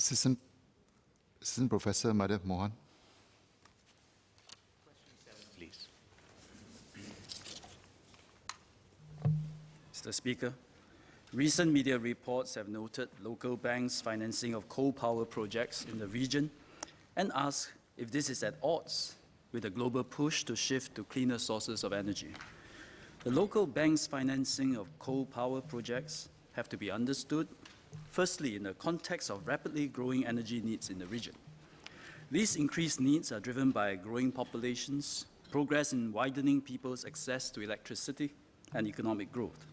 Assistant Professor Madhav Mohan. Question 7, please. Mr. Speaker, recent media reports have noted local banks' financing of coal power projects in the region and ask if this is at odds with the global push to shift to cleaner sources of energy. The local banks' financing of coal power projects have to be understood, firstly, in the context of rapidly growing energy needs in the region. These increased needs are driven by growing populations, progress in widening people's access to electricity, and economic growth.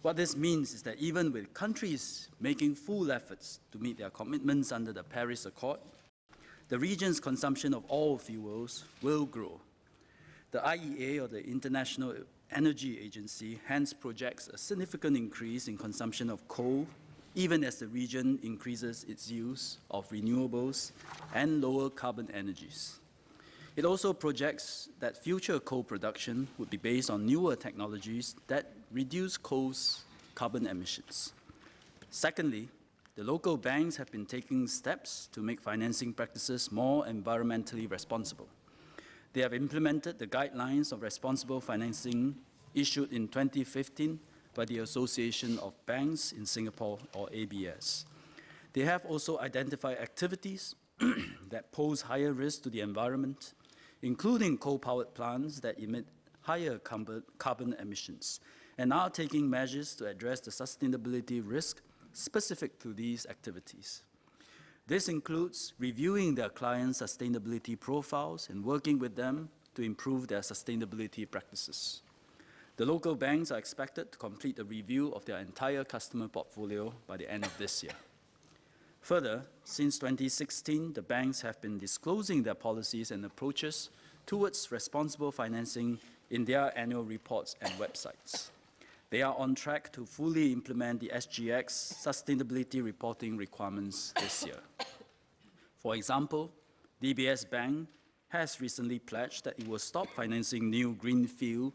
What this means is that even with countries making full efforts to meet their commitments under the Paris Accord, the region's consumption of all fuels will grow. The IEA, or the International Energy Agency, hence projects a significant increase in consumption of coal, even as the region increases its use of renewables and lower carbon energies. It also projects that future coal production would be based on newer technologies that reduce coal's carbon emissions. Secondly, the local banks have been taking steps to make financing practices more environmentally responsible. They have implemented the guidelines of responsible financing issued in 2015 by the Association of Banks in Singapore, or ABS. They have also identified activities that pose higher risk to the environment, including coal-powered plants that emit higher carbon emissions, and are taking measures to address the sustainability risk specific to these activities. This includes reviewing their clients' sustainability profiles and working with them to improve their sustainability practices. The local banks are expected to complete a review of their entire customer portfolio by the end of this year. Further, since 2016, the banks have been disclosing their policies and approaches towards responsible financing in their annual reports and websites. They are on track to fully implement the SGX sustainability reporting requirements this year. For example, DBS Bank has recently pledged that it will stop financing new greenfield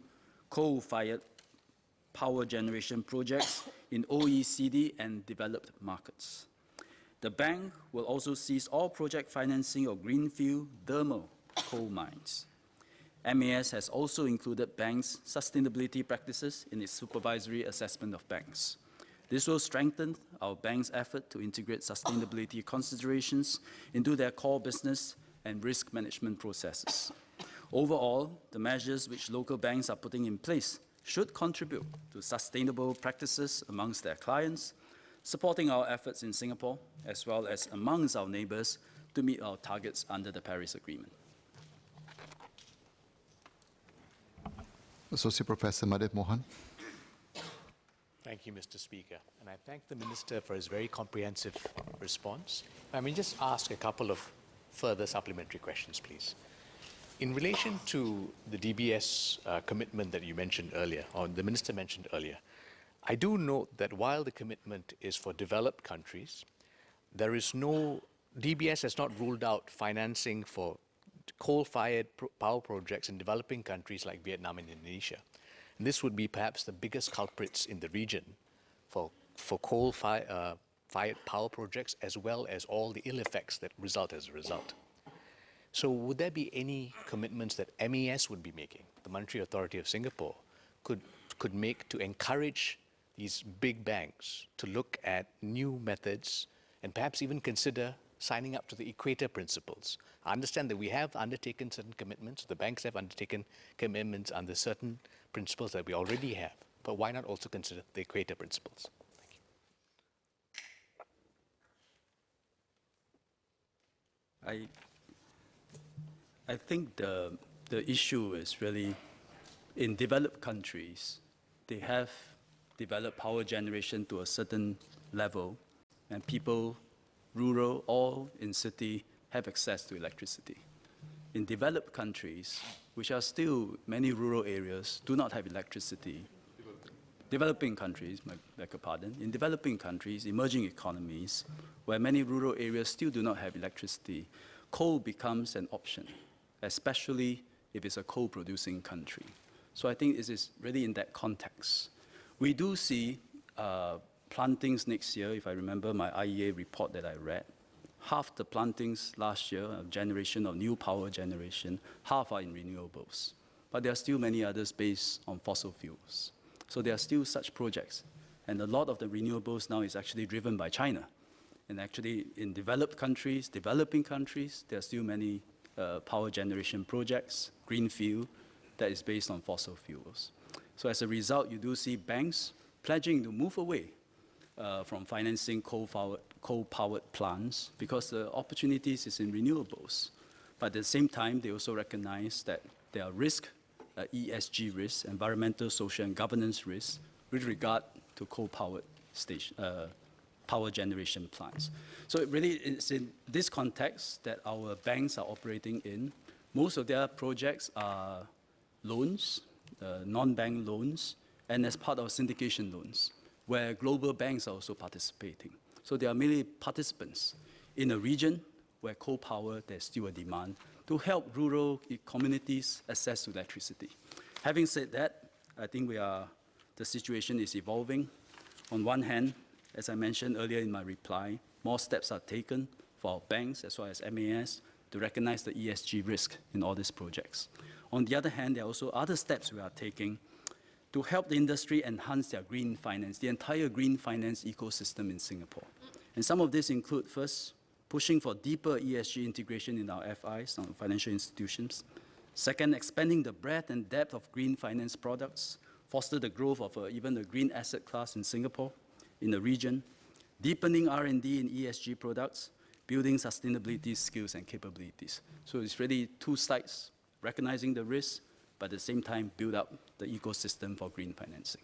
coal-fired power generation projects in OECD and developed markets. The bank will also cease all project financing of greenfield thermal coal mines. MAS has also included banks' sustainability practices in its supervisory assessment of banks. This will strengthen our bank's effort to integrate sustainability considerations into their core business and risk management processes. Overall, the measures which local banks are putting in place should contribute to sustainable practices amongst their clients, supporting our efforts in Singapore as well as amongst our neighbours to meet our targets under the Paris Agreement. Associate Professor Madhav Mohan. Thank you, Mr. Speaker. And I thank the Minister for his very comprehensive response. I mean, just ask a couple of further supplementary questions, please. In relation to the DBS commitment that you mentioned earlier, or the Minister mentioned earlier, I do note that while the commitment is for developed countries, there is no, DBS has not ruled out financing for coal-fired power projects in developing countries like Vietnam and Indonesia. And this would be perhaps the biggest culprits in the region for coal-fired power projects, as well as all the ill effects that result as a result. So would there be any commitments that MAS would be making, the Monetary Authority of Singapore, could make to encourage these big banks to look at new methods and perhaps even consider signing up to the Equator Principles? I understand that we have undertaken certain commitments, the banks have undertaken commitments under certain principles that we already have, but why not also consider the Equator Principles? Thank you. I think the issue is really in developed countries, they have developed power generation to a certain level, and people, rural or in city, have access to electricity. In developed countries, which are still many rural areas, do not have electricity. Developing countries, beg your pardon, in developing countries, emerging economies, where many rural areas still do not have electricity, coal becomes an option, especially if it's a coal-producing country. So I think it is really in that context. We do see plantings next year, if I remember my IEA report that I read, half the plantings last year, a generation of new power generation, half are in renewables. But there are still many others based on fossil fuels. So there are still such projects. And a lot of the renewables now is actually driven by China. And actually in developed countries, developing countries, there are still many power generation projects, greenfield, that is based on fossil fuels. So as a result, you do see banks pledging to move away from financing coal-powered plants because the opportunities is in renewables. But at the same time, they also recognize that there are risks, ESG risks, environmental, social, and governance risks with regard to coal-powered power generation plants. So it really is in this context that our banks are operating in. Most of their projects are loans, non-bank loans, and as part of syndication loans, where global banks are also participating. So they are merely participants in a region where coal power, there's still a demand to help rural communities access to electricity. Having said that, I think the situation is evolving. On one hand, as I mentioned earlier in my reply, more steps are taken for our banks as well as MAS to recognize the ESG risk in all these projects. On the other hand, there are also other steps we are taking to help the industry enhance their green finance, the entire green finance ecosystem in Singapore. And some of this include, first, pushing for deeper ESG integration in our FIs, our financial institutions. Second, expanding the breadth and depth of green finance products, foster the growth of even the green asset class in Singapore, in the region, deepening R&D in ESG products, building sustainability skills and capabilities. So it's really two sides, recognizing the risk, but at the same time build up the ecosystem for green financing.